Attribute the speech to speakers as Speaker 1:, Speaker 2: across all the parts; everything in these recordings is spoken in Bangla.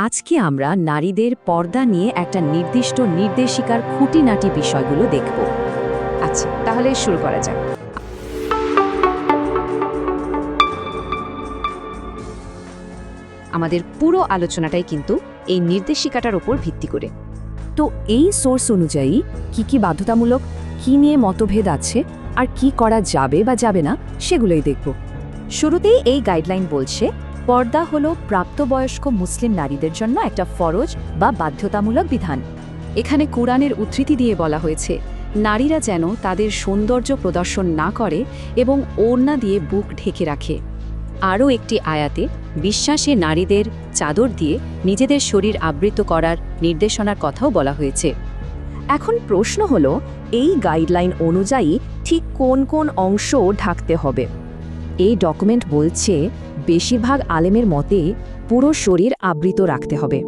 Speaker 1: আজকে আমরা নারীদের পর্দা নিয়ে একটা নির্দিষ্ট নির্দেশিকার খুঁটিনাটি বিষয়গুলো দেখব।
Speaker 2: আচ্ছা, তাহলে শুরু করা যাক। আমাদের পুরো আলোচনাটাই কিন্তু এই নির্দেশিকাটার উপর ভিত্তি করে।
Speaker 1: তো এই সোর্স অনুযায়ী কি বাধ্যতামূলক, কি নিয়ে মতভেদ আছে, আর কি করা যাবে বা যাবে না সেগুলোই দেখব। শুরুতেই এই গাইডলাইন বলছে, পর্দা হলো প্রাপ্তবয়স্ক মুসলিম নারীদের জন্য একটা ফরজ বা বাধ্যতামূলক বিধান। এখানে কোরআনের উদ্ধৃতি দিয়ে বলা হয়েছে, নারীরা যেন তাদের সৌন্দর্য প্রদর্শন না করে এবং ওড়না দিয়ে বুক ঢেকে রাখে। আরও একটি আয়াতে বিশ্বাসে নারীদের চাদর দিয়ে নিজেদের শরীর আবৃত করার নির্দেশনার কথাও বলা হয়েছে। এখন প্রশ্ন হলো, এই গাইডলাইন অনুযায়ী ঠিক কোন কোন অংশ ঢাকতে হবে? এই ডকুমেন্ট বলছে বেশিরভাগ আলেমের মতে পুরো শরীর আবৃত রাখতে হবে।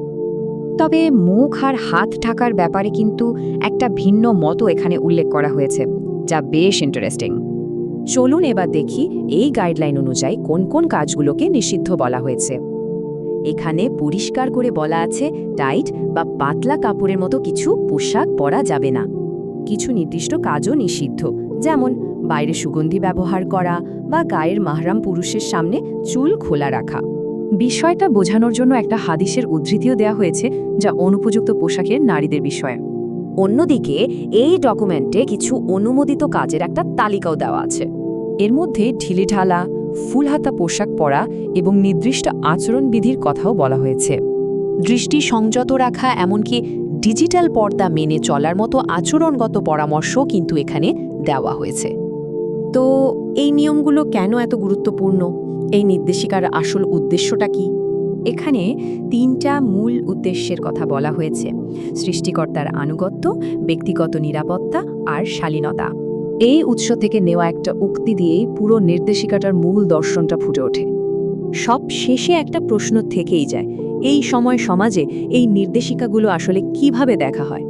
Speaker 2: তবে মুখ আর হাত ঢাকার ব্যাপারে কিন্তু একটা ভিন্ন মত এখানে উল্লেখ করা হয়েছে, যা বেশ ইন্টারেস্টিং।
Speaker 1: চলুন এবার দেখি এই গাইডলাইন অনুযায়ী কোন কোন কাজগুলোকে নিষিদ্ধ বলা হয়েছে। এখানে পরিষ্কার করে বলা আছে, টাইট বা পাতলা কাপড়ের মতো কিছু পোশাক পরা যাবে না। কিছু নির্দিষ্ট কাজও নিষিদ্ধ, যেমন বাইরে সুগন্ধি ব্যবহার করা বা গায়ের মাহরাম পুরুষের সামনে চুল খোলা রাখা। বিষয়টা বোঝানোর জন্য একটা হাদিসের উদ্ধৃতিও দেওয়া হয়েছে, যা অনুপযুক্ত পোশাকের নারীদের বিষয়ে। অন্যদিকে এই ডকুমেন্টে কিছু অনুমোদিত কাজের একটা তালিকাও দেওয়া আছে। এর মধ্যে ঢিলেঢালা, ফুলহাতা পোশাক পরা এবং নির্দিষ্ট আচরণবিধির কথাও বলা হয়েছে। দৃষ্টি সংযত রাখা, এমনকি ডিজিটাল পর্দা মেনে চলার মতো আচরণগত পরামর্শও কিন্তু এখানে দেওয়া হয়েছে। তো এই নিয়মগুলো কেন এত গুরুত্বপূর্ণ? এই নির্দেশিকার আসল উদ্দেশ্যটা কি? এখানে তিনটা মূল উদ্দেশ্যের কথা বলা হয়েছে: সৃষ্টিকর্তার আনুগত্য, ব্যক্তিগত নিরাপত্তা আর শালীনতা। এই উৎস থেকে নেওয়া একটা উক্তি দিয়েই পুরো নির্দেশিকাটার মূল দর্শনটা ফুটে ওঠে। সব শেষে একটা প্রশ্ন থেকেই যায়, এই সময় সমাজে এই নির্দেশিকাগুলো আসলে কিভাবে দেখা হয়?